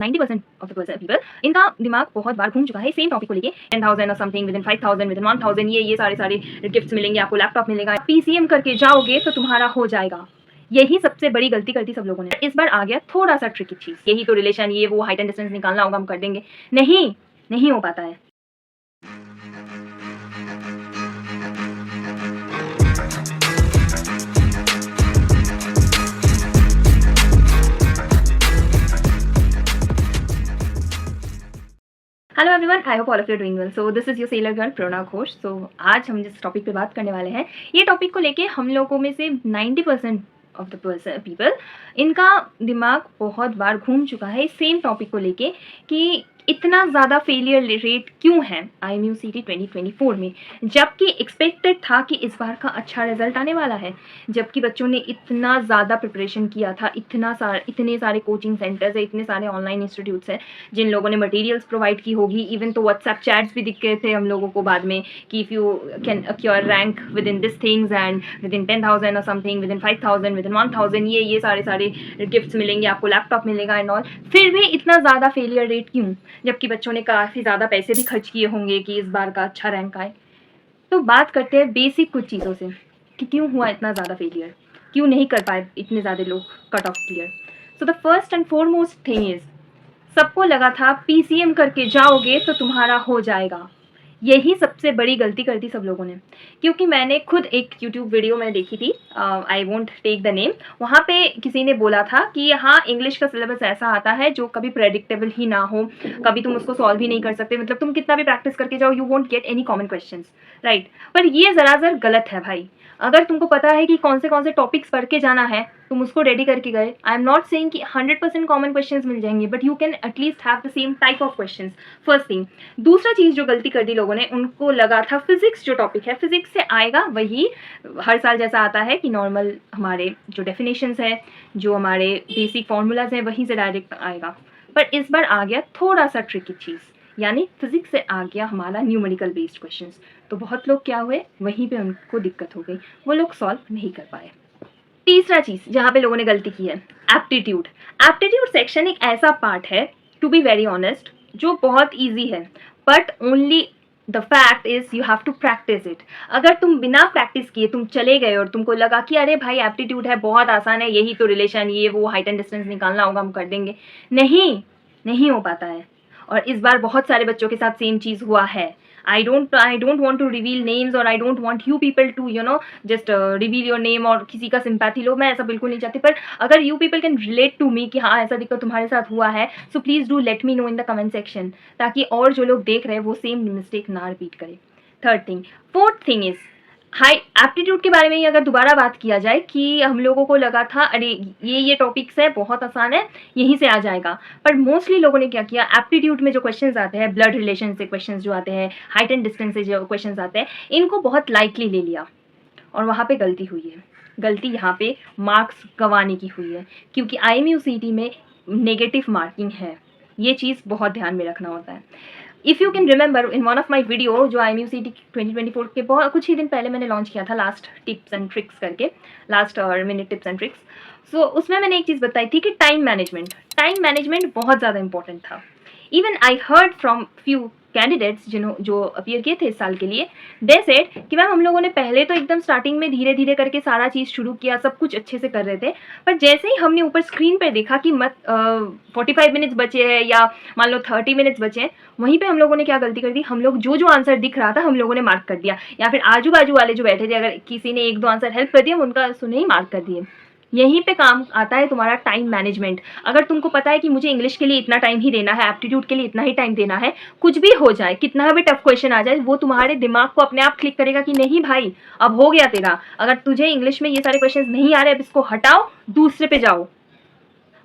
90% of the people इनका दिमाग बहुत बार घूम चुका है सेम टॉपिक को लेके 10,000 और something with in 5,000 with in 1,000 ये सारे गिफ्ट्स मिलेंगे आपको, लैपटॉप मिलेगा, पीसीएम करके जाओगे तो तुम्हारा हो जाएगा। यही सबसे बड़ी गलती करती सब लोगों ने। इस बार आ गया थोड़ा सा ट्रिकी चीज, यही तो रिलेशन ये वो हाइट एंड डिस्टेंस निकालना होगा, हम कर देंगे। नहीं हो पाता है। Hello everyone, I hope all of you doing well. So this is your seller girl Pranav Ghosh. सो आज हम जिस टॉपिक पे बात करने वाले हैं, ये टॉपिक को लेके हम लोगों में से 90% ऑफ द पीपल इनका दिमाग बहुत बार घूम चुका है सेम टॉपिक को लेके कि इतना ज़्यादा फेलियर रेट क्यों है IMUCT 2024 में, जबकि एक्सपेक्टेड था कि इस बार का अच्छा रिजल्ट आने वाला है, जबकि बच्चों ने इतना ज़्यादा प्रिपरेशन किया था, इतने सारे कोचिंग सेंटर्स है, इतने सारे ऑनलाइन इंस्टीट्यूट्स हैं जिन लोगों ने मटेरियल्स प्रोवाइड की होगी। इवन तो व्हाट्सएप चैट्स भी दिख गए थे हम लोगों को बाद में कि if you can acquire rank with in this things and with in 10,000 और something with in 5,000 with in 1,000 ये सारे गिफ्ट्स मिलेंगे आपको, लैपटॉप मिलेगा एंड ऑल। फिर भी इतना ज़्यादा फेलियर रेट क्यों, जबकि बच्चों ने काफ़ी ज़्यादा पैसे भी खर्च किए होंगे कि इस बार का अच्छा रैंक आए। तो बात करते हैं बेसिक कुछ चीज़ों से कि क्यों हुआ इतना ज़्यादा फेलियर, क्यों नहीं कर पाए इतने ज़्यादा लोग cut off clear. So the first and foremost thing is, सबको लगा था PCM करके जाओगे तो तुम्हारा हो जाएगा। यही सबसे बड़ी गलती करती सब लोगों ने, क्योंकि मैंने खुद एक YouTube वीडियो में देखी थी, I won't take the name. वहाँ पे किसी ने बोला था कि हाँ, इंग्लिश का सिलेबस ऐसा आता है जो कभी प्रेडिक्टेबल ही ना हो, कभी तुम उसको सॉल्व ही नहीं कर सकते, मतलब तुम कितना भी प्रैक्टिस करके जाओ you won't get any common questions, right. पर ये ज़रा गलत है भाई। अगर तुमको पता है कि कौन से टॉपिक्स पढ़ के जाना है, तुम उसको रेडी करके गए, आई एम नॉट सेइंग कि 100% कॉमन क्वेश्चंस मिल जाएंगे, but you can at least have the same type of questions. First thing. दूसरा चीज़ जो गलती कर दी लोगों ने, उनको लगा था फिजिक्स जो टॉपिक है, फिजिक्स से आएगा वही हर साल जैसा आता है कि नॉर्मल हमारे जो डेफिनेशंस है, जो हमारे बेसिक फॉर्मूलाज हैं, वहीं से डायरेक्ट आएगा। पर इस बार आ गया थोड़ा सा ट्रिकी चीज़, यानी फिजिक्स से आ गया हमारा न्यूमेरिकल बेस्ड क्वेश्चंस। तो बहुत लोग क्या हुए, वहीं पे उनको दिक्कत हो गई, वो लोग सॉल्व नहीं कर पाए। तीसरा चीज़ जहाँ पे लोगों ने गलती की है, एप्टीट्यूड। एप्टीट्यूड सेक्शन एक ऐसा पार्ट है, टू बी वेरी ऑनेस्ट, जो बहुत ईजी है, but only the fact is you have to practise it. अगर तुम बिना प्रैक्टिस किए तुम चले गए और तुमको लगा कि अरे भाई एप्टीट्यूड है, बहुत आसान है, यही तो रिलेशन ये वो हाइट एंड डिस्टेंस निकालना होगा, हम कर देंगे, नहीं हो पाता है। और इस बार बहुत सारे बच्चों के साथ सेम चीज़ हुआ है। I don't want to reveal names और I don't want you people to just reveal your name और किसी का sympathy लो, मैं ऐसा बिल्कुल नहीं चाहती। पर अगर you people can relate to me कि हाँ ऐसा दिक्कत तुम्हारे साथ हुआ है, so please do let me know in the comment section, ताकि और जो लोग देख रहे हैं वो सेम मिस्टेक ना रिपीट करें। Third thing. Fourth thing is high aptitude के बारे में ही अगर दोबारा बात किया जाए कि हम लोगों को लगा था अरे ये टॉपिक्स है, बहुत आसान है, यहीं से आ जाएगा। पर मोस्टली लोगों ने क्या किया, एप्टीट्यूड में जो क्वेश्चंस आते हैं, ब्लड रिलेशन से क्वेश्चंस जो आते हैं, हाइट एंड डिस्टेंस से जो क्वेश्चंस आते हैं, इनको बहुत लाइटली ले लिया और वहाँ पे गलती हुई है। गलती यहाँ पे मार्क्स गंवाने की हुई है, क्योंकि IMUCT में नेगेटिव मार्किंग है, ये चीज़ बहुत ध्यान में रखना होता है। If you can remember in one of my video जो IMUCT 2024 के बहुत कुछ ही दिन पहले मैंने लॉन्च किया था, लास्ट टिप्स एंड ट्रिक्स करके, last minute tips and tricks. So उसमें मैंने एक चीज़ बताई थी कि टाइम मैनेजमेंट बहुत ज़्यादा इंपॉर्टेंट था। Even I heard from few candidates जो अपीयर किए थे इस साल के लिए, दे सेड कि मैम हम लोगों ने पहले तो एकदम स्टार्टिंग में धीरे धीरे करके सारा चीज़ शुरू किया, सब कुछ अच्छे से कर रहे थे, पर जैसे ही हमने ऊपर स्क्रीन पर देखा कि 45 मिनट्स बचे हैं या मान लो 30 मिनट्स बचे हैं, वहीं पे हम लोगों ने क्या गलती कर दी, हम लोग जो आंसर दिख रहा था हम लोगों ने मार्क कर दिया, या फिर आजू बाजू वाले जो बैठे थे अगर किसी ने एक दो आंसर हेल्प कर दिया उनका सुने ही मार्क कर दिए। यहीं पे काम आता है तुम्हारा टाइम मैनेजमेंट। अगर तुमको पता है कि मुझे इंग्लिश के लिए इतना टाइम ही देना है, एप्टीट्यूड के लिए इतना ही टाइम देना है, कुछ भी हो जाए, कितना भी टफ क्वेश्चन आ जाए, वो तुम्हारे दिमाग को अपने आप क्लिक करेगा कि नहीं भाई अब हो गया तेरा, अगर तुझे इंग्लिश में ये सारे क्वेश्चन नहीं आ रहे, अब इसको हटाओ, दूसरे पे जाओ।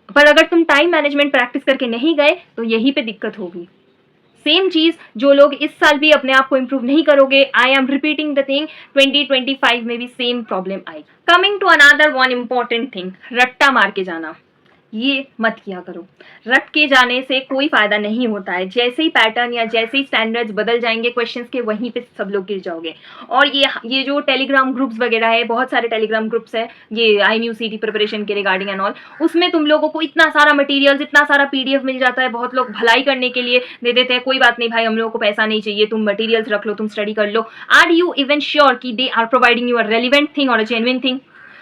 पर अगर तुम टाइम मैनेजमेंट प्रैक्टिस करके नहीं गए तो यहीं पे दिक्कत होगी। सेम चीज़ जो लोग इस साल भी अपने आप को इम्प्रूव नहीं करोगे, I am repeating the thing, 2025 में भी सेम प्रॉब्लम आई। Coming to another one important thing, रट्टा मार के जाना। ये मत किया करो। रट के जाने से कोई फ़ायदा नहीं होता है। जैसे ही पैटर्न या जैसे ही स्टैंडर्ड्स बदल जाएँगे क्वेश्चंस के, वहीं पे सब लोग गिर जाओगे। और ये जो टेलीग्राम ग्रुप्स वगैरह है, बहुत सारे टेलीग्राम ग्रुप्स हैं, ये IMUCT प्रिपरेशन के रिगार्डिंग एंड ऑल, उसमें तुम लोगों को इतना सारा मटेरियल्स, इतना सारा PDF मिल जाता है। बहुत लोग भलाई करने के लिए दे देते हैं, कोई बात नहीं भाई, हम लोगों को पैसा नहीं चाहिए, तुम मटेरियल्स रख लो, तुम स्टडी कर लो। आर यू इवन श्योर कि they are providing you a relevant thing और अ जेन्युइन थिंग?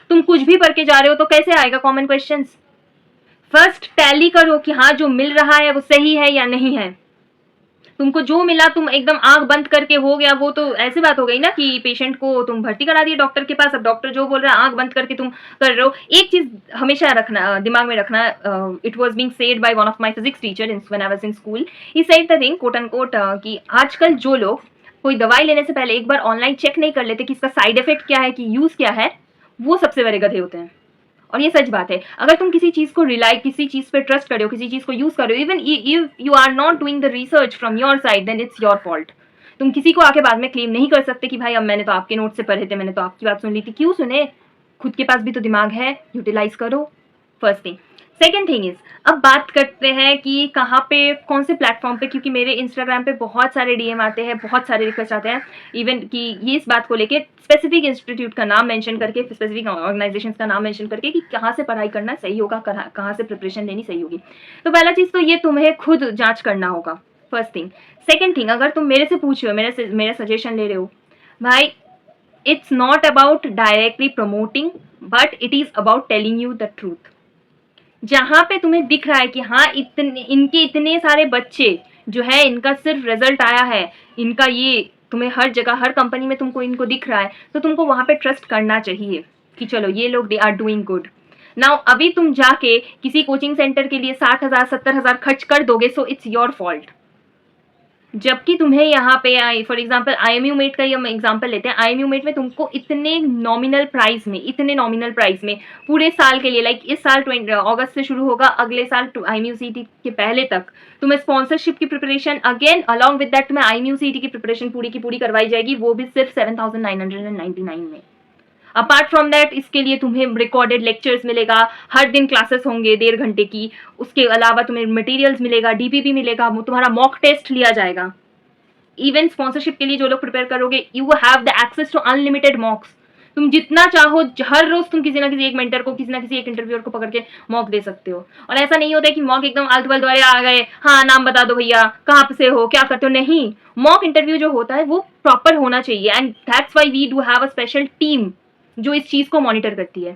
तुम कुछ भी पढ़ के जा रहे हो तो कैसे आएगा कॉमन क्वेश्चंस? फर्स्ट टैली करो कि हाँ जो मिल रहा है वो सही है या नहीं है। तुमको जो मिला तुम एकदम आंख बंद करके हो गया, वो तो ऐसी बात हो गई ना कि पेशेंट को तुम भर्ती करा दिए डॉक्टर के पास, अब डॉक्टर जो बोल रहा है आंख बंद करके तुम कर रहे हो। एक चीज हमेशा रखना, दिमाग में रखना, it was being said by one of my physics teacher when I was in school. He said the thing quote and quote कि आजकल जो लोग कोई दवाई लेने से पहले एक बार ऑनलाइन चेक नहीं कर लेते कि इसका साइड इफेक्ट क्या है, कि यूज क्या है, वो सबसे बड़े गधे होते हैं। और ये सच बात है। अगर तुम किसी चीज को रिलाई, किसी चीज पे ट्रस्ट कर रहे हो, किसी चीज को यूज कर रहे हो, even if you are not doing the research from your side, then it's your fault. तुम किसी को आके बाद में क्लेम नहीं कर सकते कि भाई अब मैंने तो आपके नोट से पढ़े थे, मैंने तो आपकी बात सुन ली थी। क्यों सुने? खुद के पास भी तो दिमाग है, यूटिलाइज करो। First thing. Second thing is, अब बात करते हैं कि कहाँ पे, कौन से प्लेटफॉर्म पे, क्योंकि मेरे इंस्टाग्राम पे बहुत सारे DM आते हैं, बहुत सारे रिक्वेस्ट आते हैं, इवन कि ये इस बात को लेके स्पेसिफिक इंस्टीट्यूट का नाम मेंशन करके, स्पेसिफिक ऑर्गेनाइजेशन का नाम मेंशन करके कि कहाँ से पढ़ाई करना सही होगा, कहाँ से प्रिपरेशन लेनी सही होगी। तो पहला चीज़ तो ये तुम्हें खुद जांच करना होगा, फर्स्ट थिंग। सेकेंड थिंग, अगर तुम मेरे से पूछ रहे हो, मेरा सजेशन ले रहे हो, भाई it's not about directly promoting, but it is about telling you the truth. जहाँ पे तुम्हें दिख रहा है कि हाँ इनके इतने सारे बच्चे जो है, इनका सिर्फ रिजल्ट आया है, इनका ये तुम्हें हर जगह, हर कंपनी में तुमको इनको दिख रहा है, तो तुमको वहाँ पे ट्रस्ट करना चाहिए कि चलो ये लोग they are doing good. Now अभी तुम जाके किसी कोचिंग सेंटर के लिए 60,000 70,000 खर्च कर दोगे, सो इट्स योर फॉल्ट। जबकि तुम्हें यहाँ पे, फॉर एग्जाम्पल IMU मेट का ही हम एग्जाम्पल लेते हैं, IMU मेट में तुमको इतने नॉमिनल प्राइस में पूरे साल के लिए, लाइक इस साल अगस्त से शुरू होगा, अगले साल IMUCT के पहले तक तुम्हें स्पॉन्सरशिप की preparation, again along with that तुम्हें IMUCT की प्रिपरेशन पूरी की पूरी करवाई जाएगी, वो भी सिर्फ 7,999 में। अपार्ट फ्रॉम दैट इसके लिए तुम्हें रिकॉर्डेड लेक्चर्स मिलेगा, हर दिन क्लासेस होंगे 1.5 घंटे की, उसके अलावा तुम्हें मटेरियल्स मिलेगा, DPP मिलेगा, तुम्हारा मॉक टेस्ट लिया जाएगा। इवन स्पॉन्सरशिप के लिए जो लोग प्रिपेयर करोगे, you have the access to unlimited mocks. तुम जितना चाहो हर रोज तुम किसी ना किसी एक मेंटर को, किसी ना किसी एक इंटरव्यूअर को पकड़ के मॉक दे सकते हो। और ऐसा नहीं होता है कि मॉक एकदम आलतू वाले आ गए, हाँ नाम बता दो भैया, कहाँ से हो, क्या करते हो, नहीं। मॉक इंटरव्यू जो होता है वो प्रॉपर होना चाहिए, and that's why we do have a special team जो इस चीज को मॉनिटर करती है।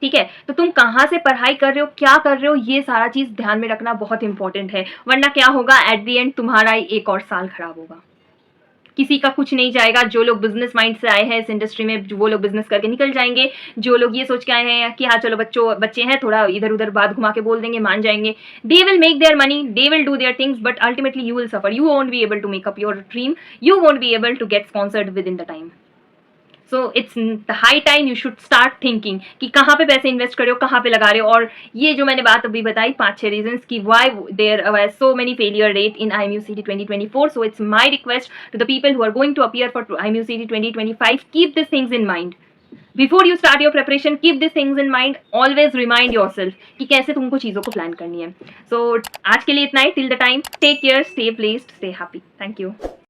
ठीक है, तो तुम कहाँ से पढ़ाई कर रहे हो, क्या कर रहे हो, ये सारा चीज ध्यान में रखना बहुत इंपॉर्टेंट है, वरना क्या होगा, एट द एंड तुम्हारा एक और साल खराब होगा। किसी का कुछ नहीं जाएगा। जो लोग बिजनेस माइंड से आए हैं इस इंडस्ट्री में, वो लोग बिजनेस करके निकल जाएंगे। जो लोग ये सोच के आए हैं कि हाँ चलो बच्चे हैं, थोड़ा इधर उधर बात घुमा के बोल देंगे, मान जाएंगे, they will make their money, they will do their things, but ultimately you will suffer, you won't be able to make up your dream, you won't be able to get sponsored within the time. So it's the high time you should start thinking कि कहाँ पे पैसे invest कर रहे हो, कहाँ पे लगा रहे हो। और ये जो मैंने बात अभी बताई 5-6 रीजंस की why there are so many failure rate in IMUCT 2024. So it's my request to the people who are going to appear for IMUCT 2025, keep these things in mind. Before you start your preparation, keep these things in mind. Always remind yourself कि कैसे तुमको चीज़ों को plan करनी है. So आज के लिए इतना ही. Till the time, take care, stay blessed, stay happy. Thank you.